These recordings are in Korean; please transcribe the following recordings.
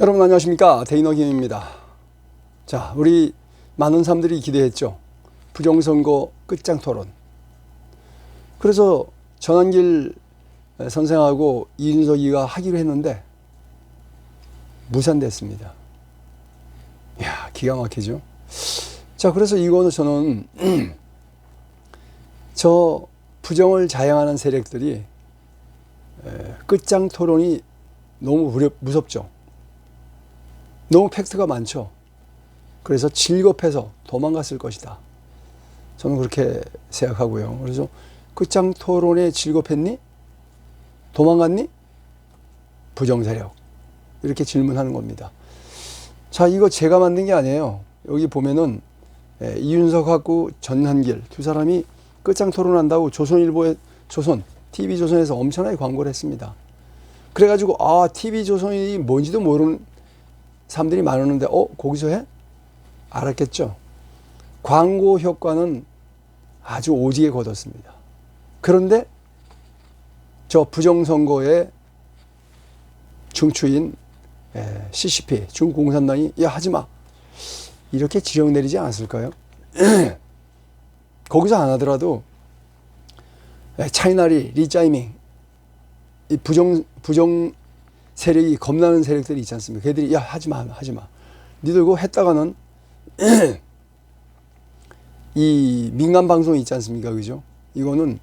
여러분 안녕하십니까, 데이너 김입니다. 자, 우리 많은 사람들이 기대했죠. 부정선거 끝장 토론. 그래서 전한길 선생하고 이준석이가 하기로 했는데 무산됐습니다. 이야, 기가 막히죠. 자, 그래서 이거는 저는 저 부정을 자행하는 세력들이 끝장 토론이 너무 무섭죠. 너무 팩트가 많죠. 그래서 질겁해서 도망갔을 것이다. 저는 그렇게 생각하고요. 그래서 끝장 토론에 질겁했니? 도망갔니? 부정세력. 이렇게 질문하는 겁니다. 자, 이거 제가 만든 게 아니에요. 여기 보면은 이준석하고 전한길 두 사람이 끝장 토론한다고 조선일보에 TV조선에서 엄청나게 광고를 했습니다. 그래가지고 TV조선이 뭔지도 모르는 사람들이 많았는데 거기서 해? 알았겠죠. 광고 효과는 아주 오지게 거뒀습니다. 그런데 저 부정선거의 중추인 CCP 중국공산당이 야, 하지마 이렇게 지령 내리지 않았을까요? 거기서 안 하더라도 차이나리, 리짜이밍 이 부정 세력이 겁나는 세력들이 있지 않습니까? 걔들이 야, 하지마 니들 그거 했다가는 이 민간 방송이 있지 않습니까? 그죠? 이거는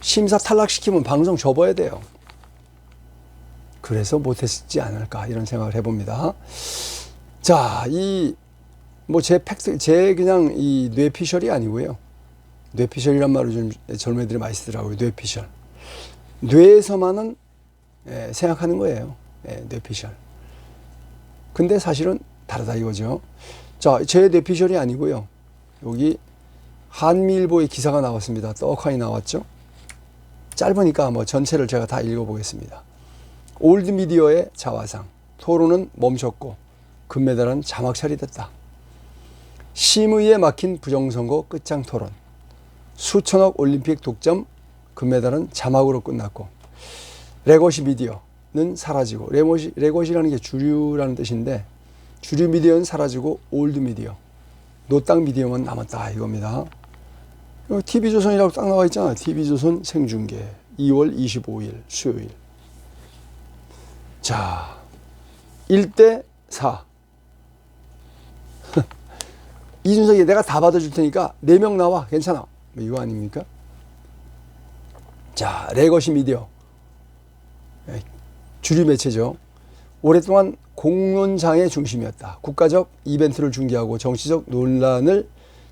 심사 탈락시키면 방송 접어야 돼요. 그래서 못했지 않을까 이런 생각을 해봅니다. 자, 제 그냥 이 뇌피셜이 아니고요. 뇌피셜이란 말을 좀 젊은 애들이 많이 쓰더라고요. 뇌피셜. 뇌에서만은 생각하는 거예요. 뇌피셜. 근데 사실은 다르다 이거죠. 자, 제 뇌피셜이 아니고요. 여기 한미일보의 기사가 나왔습니다. 떡하니 나왔죠. 짧으니까 전체를 제가 다 읽어보겠습니다. 올드미디어의 자화상. 토론은 멈췄고 금메달은 자막 처리됐다. 심의에 막힌 부정선거 끝장 토론. 수천억 올림픽 독점 금메달은 자막으로 끝났고 레거시 미디어는 사라지고 레거시라는 게 주류라는 뜻인데 주류 미디어는 사라지고 올드 미디어 노땅 미디어만 남았다 이겁니다. TV조선이라고 딱 나와 있잖아. TV조선 생중계 2월 25일 수요일. 자, 1대4 이준석이 내가 다 받아줄 테니까 4명 나와 괜찮아 이거 아닙니까? 자, 레거시 미디어 주류 매체죠. 오랫동안 공론장의 중심이었다. 국가적 이벤트를 중계하고 정치적 논란을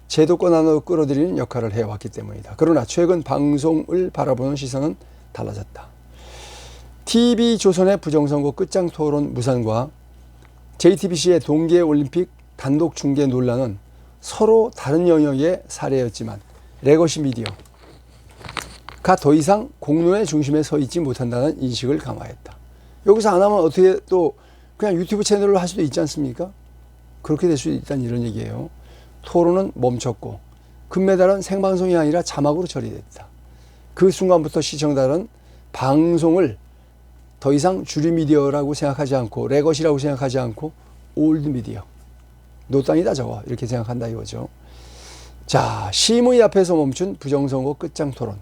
제도권 안으로 끌어들이는 역할을 해왔기 때문이다. 그러나 최근 방송을 바라보는 시선은 달라졌다. TV조선의 부정선거 끝장 토론 무산과 JTBC의 동계올림픽 단독 중계 논란은 서로 다른 영역의 사례였지만 레거시 미디어가 더 이상 공론의 중심에 서 있지 못한다는 인식을 강화했다. 여기서 안 하면 어떻게 또 그냥 유튜브 채널을 할 수도 있지 않습니까? 그렇게 될 수도 있다는 이런 얘기예요. 토론은 멈췄고 금메달은 생방송이 아니라 자막으로 처리됐다. 그 순간부터 시청자들은 방송을 더 이상 주류 미디어라고 생각하지 않고 레거시라고 생각하지 않고 올드 미디어 노땅이다 저거 이렇게 생각한다 이거죠. 자, 심의 앞에서 멈춘 부정선거 끝장 토론.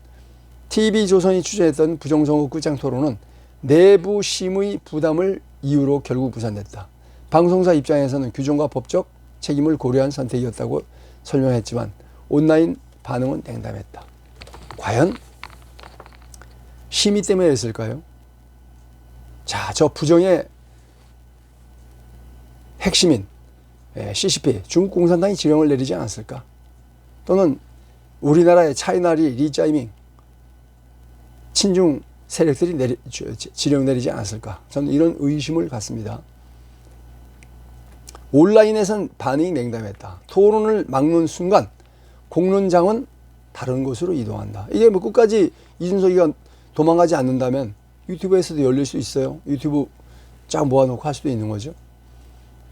TV조선이 추진했던 부정선거 끝장 토론은 내부 심의 부담을 이유로 결국 무산됐다. 방송사 입장에서는 규정과 법적 책임을 고려한 선택이었다고 설명했지만 온라인 반응은 냉담했다. 과연 심의 때문에였을까요? 자, 저 부정의 핵심인 CCP 중국공산당이 지령을 내리지 않았을까? 또는 우리나라의 차이나리, 리짜이밍 친중 세력들이 지령 내리지 않았을까? 저는 이런 의심을 갖습니다. 온라인에선 반응이 냉담했다. 토론을 막는 순간 공론장은 다른 곳으로 이동한다. 이게 끝까지 이준석이가 도망가지 않는다면 유튜브에서도 열릴 수 있어요. 유튜브 쫙 모아놓고 할 수도 있는 거죠.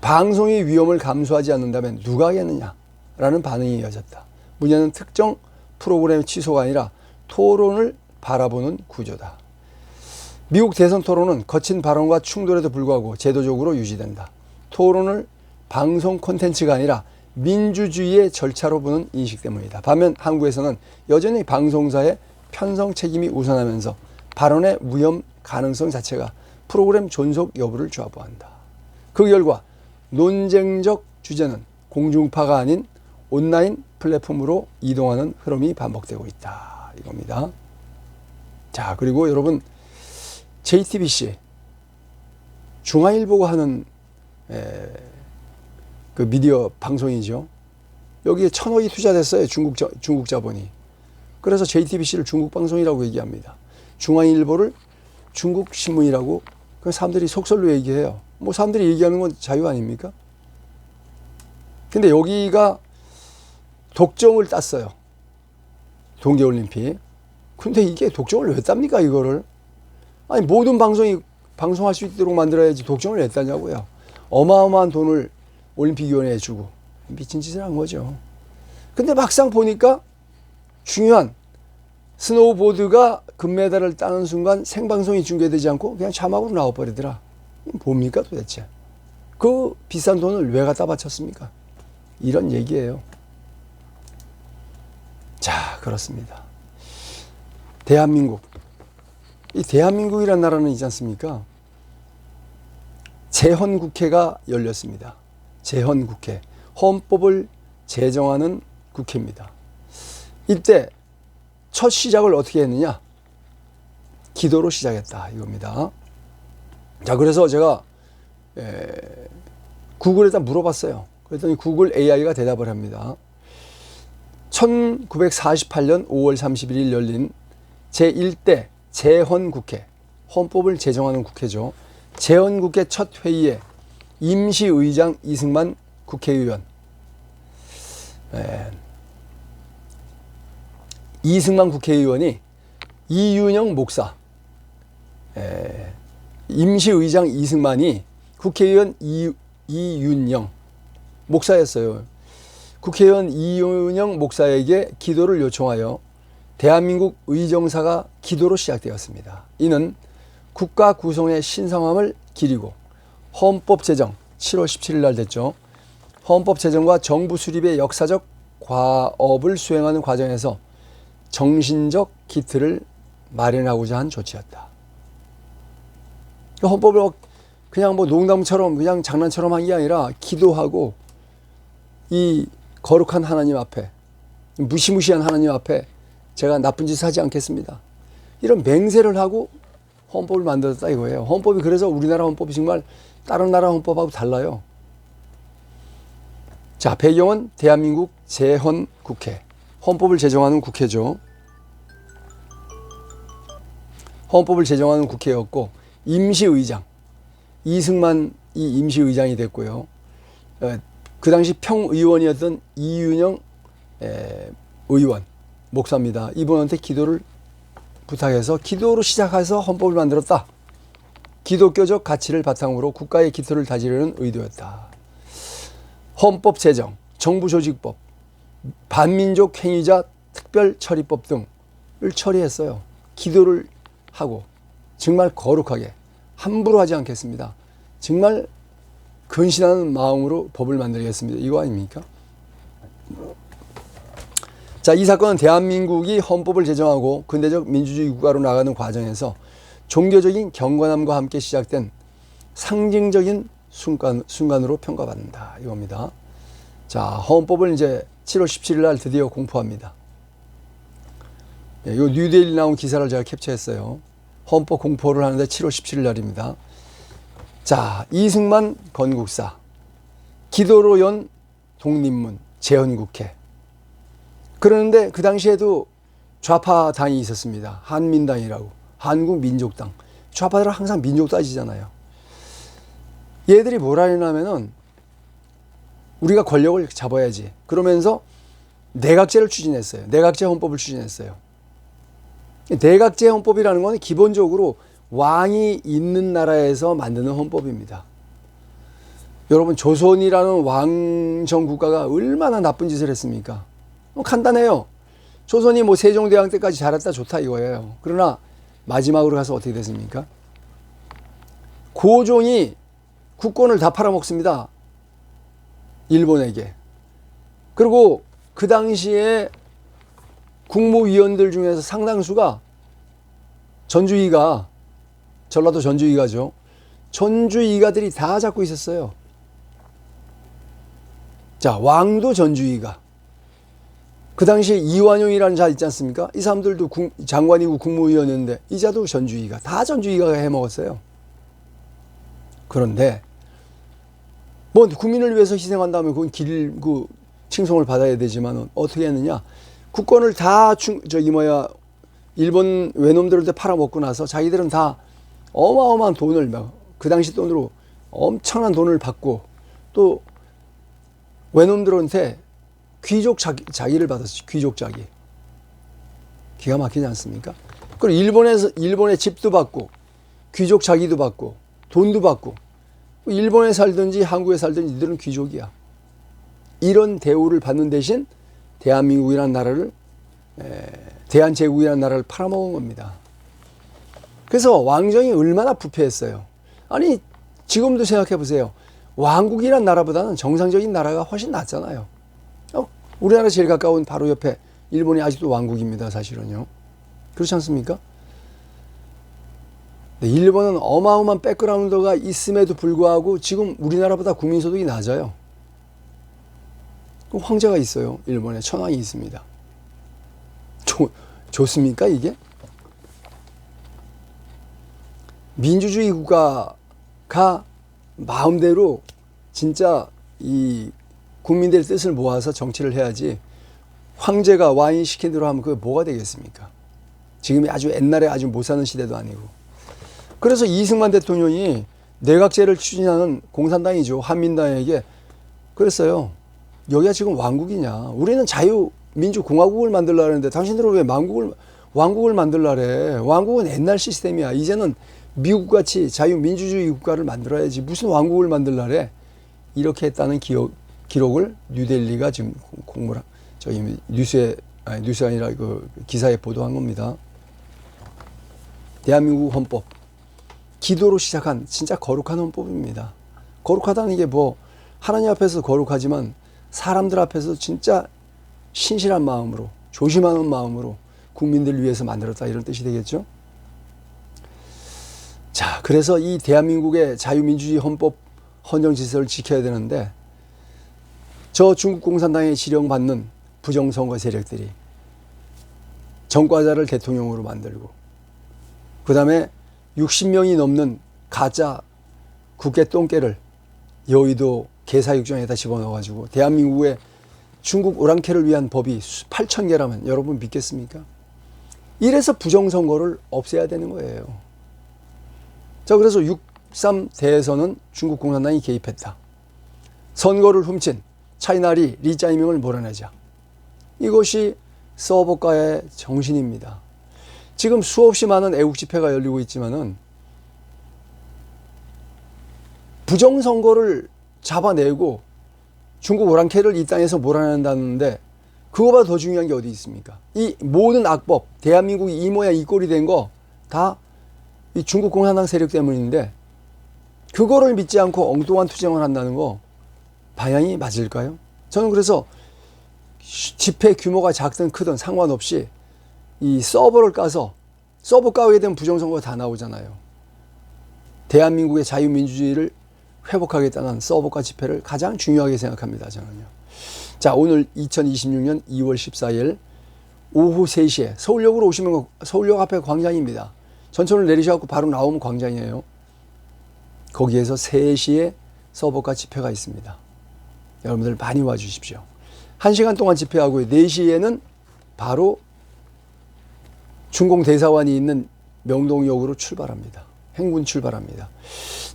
방송의 위험을 감수하지 않는다면 누가 하겠느냐라는 반응이 이어졌다. 문제는 특정 프로그램의 취소가 아니라 토론을 바라보는 구조다. 미국 대선 토론은 거친 발언과 충돌에도 불구하고 제도적으로 유지된다. 토론을 방송 콘텐츠가 아니라 민주주의의 절차로 보는 인식 때문이다. 반면 한국에서는 여전히 방송사의 편성 책임이 우선하면서 발언의 위험 가능성 자체가 프로그램 존속 여부를 좌우한다. 그 결과 논쟁적 주제는 공중파가 아닌 온라인 플랫폼으로 이동하는 흐름이 반복되고 있다. 이겁니다. 자, 그리고 여러분 JTBC 중앙일보가 하는 그 미디어 방송이죠. 여기에 1,000억이 투자됐어요. 중국 자본이. 그래서 JTBC를 중국 방송이라고 얘기합니다. 중앙일보를 중국 신문이라고 그 사람들이 속설로 얘기해요. 뭐 사람들이 얘기하는 건 자유 아닙니까? 근데 여기가 독점을 땄어요. 동계올림픽. 근데 이게 독점을 왜 땁니까, 이거를? 아니, 모든 방송이 방송할 수 있도록 만들어야지 독점을 왜 따냐고요. 어마어마한 돈을 올림픽위원회에 주고 미친 짓을 한 거죠. 근데 막상 보니까 중요한 스노우보드가 금메달을 따는 순간 생방송이 중계되지 않고 그냥 자막으로 나와버리더라. 뭡니까 도대체? 그 비싼 돈을 왜 갖다 바쳤습니까? 이런 얘기예요. 자, 그렇습니다. 대한민국. 이 대한민국이라는 나라는 있지 않습니까? 재헌국회가 열렸습니다. 재헌국회. 헌법을 제정하는 국회입니다. 이때 첫 시작을 어떻게 했느냐? 기도로 시작했다. 이겁니다. 자, 그래서 제가 구글에다 물어봤어요. 그랬더니 구글 AI가 대답을 합니다. 1948년 5월 31일 열린 제1대 재헌국회, 헌법을 제정하는 국회죠. 재헌국회 첫 회의에 임시의장 이승만 국회의원, 이승만 국회의원이 이윤영 목사, 임시의장 이승만이 국회의원 이윤영 목사였어요. 국회의원 이윤영 목사에게 기도를 요청하여 대한민국 의정사가 기도로 시작되었습니다. 이는 국가 구성의 신성함을 기리고 헌법 제정 7월 17일 날 됐죠. 헌법 제정과 정부 수립의 역사적 과업을 수행하는 과정에서 정신적 기틀을 마련하고자 한 조치였다. 헌법을 그냥 뭐 농담처럼 그냥 장난처럼 한 게 아니라 기도하고 이 거룩한 하나님 앞에, 무시무시한 하나님 앞에 제가 나쁜 짓을 하지 않겠습니다. 이런 맹세를 하고 헌법을 만들었다 이거예요. 헌법이 그래서 우리나라 헌법이 정말 다른 나라 헌법하고 달라요. 자, 배경은 대한민국 재헌국회, 헌법을 제정하는 국회죠. 헌법을 제정하는 국회였고 임시의장, 이승만이 임시의장이 됐고요. 그 당시 평의원이었던 이윤영 의원, 목사입니다. 이분한테 기도를 부탁해서 기도로 시작해서 헌법을 만들었다. 기독교적 가치를 바탕으로 국가의 기틀을 다지려는 의도였다. 헌법 제정, 정부조직법, 반민족 행위자 특별처리법 등을 처리했어요. 기도를 하고 정말 거룩하게 함부로 하지 않겠습니다. 정말 근신하는 마음으로 법을 만들겠습니다. 이거 아닙니까? 자, 이 사건은 대한민국이 헌법을 제정하고 근대적 민주주의 국가로 나가는 과정에서 종교적인 경건함과 함께 시작된 상징적인 순간으로 평가받는다. 이겁니다. 자, 헌법을 이제 7월 17일 날 드디어 공포합니다. 이 뉴데일리 나온 기사를 제가 캡처했어요. 헌법 공포를 하는데 7월 17일 날입니다. 자, 이승만 건국사, 기도로 연 독립문, 재헌국회. 그러는데 그 당시에도 좌파당이 있었습니다. 한민당이라고, 한국민족당. 좌파들은 항상 민족 따지잖아요. 얘들이 뭐라 했냐면은 우리가 권력을 잡아야지. 그러면서 내각제를 추진했어요. 내각제 헌법을 추진했어요. 내각제 헌법이라는 건 기본적으로 왕이 있는 나라에서 만드는 헌법입니다. 여러분, 조선이라는 왕정 국가가 얼마나 나쁜 짓을 했습니까? 간단해요. 조선이 뭐 세종대왕 때까지 잘했다 좋다 이거예요. 그러나 마지막으로 가서 어떻게 됐습니까? 고종이 국권을 다 팔아먹습니다. 일본에게. 그리고 그 당시에 국무위원들 중에서 상당수가 전주이가, 전라도 전주이가죠. 전주이가들이 다 잡고 있었어요. 자, 왕도 전주이가. 그 당시에 이완용이라는 자 있지 않습니까? 이 사람들도 장관이고 국무위원이었는데 이 자도 전주이가. 다 전주이가가 해먹었어요. 그런데 뭐 국민을 위해서 희생한다면 그건 길고 칭송을 받아야 되지만 어떻게 했느냐? 국권을 다 일본 외놈들한테 팔아먹고 나서 자기들은 다 어마어마한 돈을, 그 당시 돈으로 엄청난 돈을 받고, 또 외놈들한테 귀족 자기를 받았어요. 귀족 자기. 기가 막히지 않습니까? 그리고 일본의 집도 받고, 귀족 자기도 받고, 돈도 받고, 일본에 살든지 한국에 살든지 이들은 귀족이야. 이런 대우를 받는 대신 대한민국이라는 나라를, 대한제국이라는 나라를 팔아먹은 겁니다. 그래서 왕정이 얼마나 부패했어요. 아니, 지금도 생각해 보세요. 왕국이란 나라보다는 정상적인 나라가 훨씬 낫잖아요. 우리나라 제일 가까운 바로 옆에 일본이 아직도 왕국입니다. 사실은요. 그렇지 않습니까? 일본은 어마어마한 백그라운드가 있음에도 불구하고 지금 우리나라보다 국민소득이 낮아요. 황제가 있어요. 일본에 천황이 있습니다. 좋습니까 이게? 민주주의 국가가 마음대로 진짜 이 국민들의 뜻을 모아서 정치를 해야지, 황제가 와인 시킨 대로 하면 그게 뭐가 되겠습니까? 지금이 아주 옛날에 아주 못 사는 시대도 아니고. 그래서 이승만 대통령이 내각제를 추진하는 공산당이죠. 한민당에게 그랬어요. 여기가 지금 왕국이냐? 우리는 자유민주공화국을 만들려고 하는데 당신들은 왜 왕국을 만들려래? 왕국은 옛날 시스템이야. 이제는 미국같이 자유민주주의 국가를 만들어야지. 무슨 왕국을 만들려래? 이렇게 했다는 기록을 뉴델리가 지금 뉴스가 아니라 그 기사에 보도한 겁니다. 대한민국 헌법. 기도로 시작한 진짜 거룩한 헌법입니다. 거룩하다는 게 뭐 하나님 앞에서 거룩하지만 사람들 앞에서 진짜 신실한 마음으로, 조심하는 마음으로 국민들을 위해서 만들었다, 이런 뜻이 되겠죠. 자, 그래서 이 대한민국의 자유민주주의 헌법 헌정 질서를 지켜야 되는데, 저 중국 공산당에 지령받는 부정선거 세력들이 전과자를 대통령으로 만들고, 그 다음에 60명이 넘는 가짜 국회 똥개를 여의도 개사육정에다 집어넣어가지고 대한민국의 중국 오랑캐를 위한 법이 8,000개라면 여러분 믿겠습니까? 이래서 부정선거를 없애야 되는 거예요. 자, 그래서 6.3 대에서는 중국 공산당이 개입했다. 선거를 훔친 차이나리 리짜이밍을 몰아내자. 이것이 서버가의 정신입니다. 지금 수없이 많은 애국 집회가 열리고 있지만은 부정선거를 잡아내고 중국 오랑캐를 이 땅에서 몰아낸다는데 그거보다 더 중요한 게 어디 있습니까? 이 모든 악법, 대한민국이 이 모양 이 꼴이 된 거 다 이 중국 공산당 세력 때문인데, 그거를 믿지 않고 엉뚱한 투쟁을 한다는 거 방향이 맞을까요? 저는 그래서 집회 규모가 작든 크든 상관없이 이 서버를 까서, 서버 까게 되면 부정선거가 다 나오잖아요. 대한민국의 자유민주주의를 회복하겠다는 서버가 집회를 가장 중요하게 생각합니다. 저는요. 자, 오늘 2026년 2월 14일 오후 3시에 서울역으로 오시면 서울역 앞에 광장입니다. 전철을 내리셔서 바로 나오면 광장이에요. 거기에서 3시에 서버가 집회가 있습니다. 여러분들 많이 와주십시오. 1시간 동안 집회하고요. 4시에는 바로 중공대사관이 있는 명동역으로 출발합니다. 행군 출발합니다.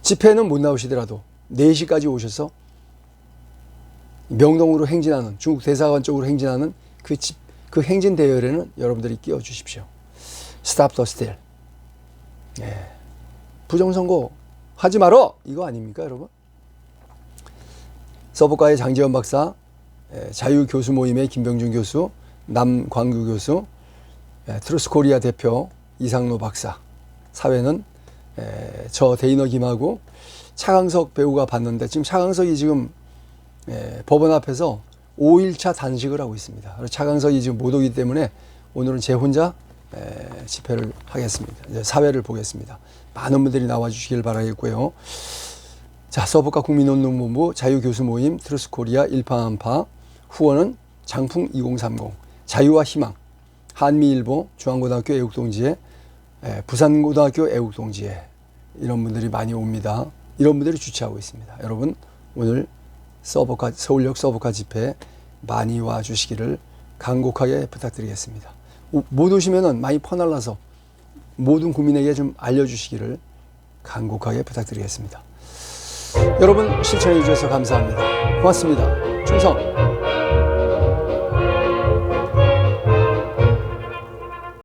집회는 못 나오시더라도 4시까지 오셔서 명동으로 행진하는, 중국 대사관 쪽으로 행진하는 그 행진 대열에는 여러분들이 끼워 주십시오. Stop the steal. 부정선거 하지 말어! 이거 아닙니까, 여러분? 서버과의 장지현 박사, 자유교수 모임의 김병준 교수, 남광규 교수, 트루스코리아 대표 이상로 박사, 사회는 저 데이너 김하고 차강석 배우가 봤는데 지금 차강석이 지금 법원 앞에서 5일차 단식을 하고 있습니다. 차강석이 지금 못 오기 때문에 오늘은 제 혼자 집회를 하겠습니다. 이제 사회를 보겠습니다. 많은 분들이 나와주시길 바라겠고요. 자, 서북과 국민운동본부 자유교수 모임 트루스코리아 일파만파, 후원은 장풍 2030, 자유와 희망, 한미일보, 중앙고등학교 애국동지회, 부산고등학교 애국동지회, 이런 분들이 많이 옵니다. 이런 분들이 주최하고 있습니다. 여러분 오늘 서울역 서북화 집회 많이 와주시기를 간곡하게 부탁드리겠습니다. 못 오시면은 많이 퍼날라서 모든 국민에게 좀 알려주시기를 간곡하게 부탁드리겠습니다. 여러분 시청해 주셔서 감사합니다. 고맙습니다. 충성!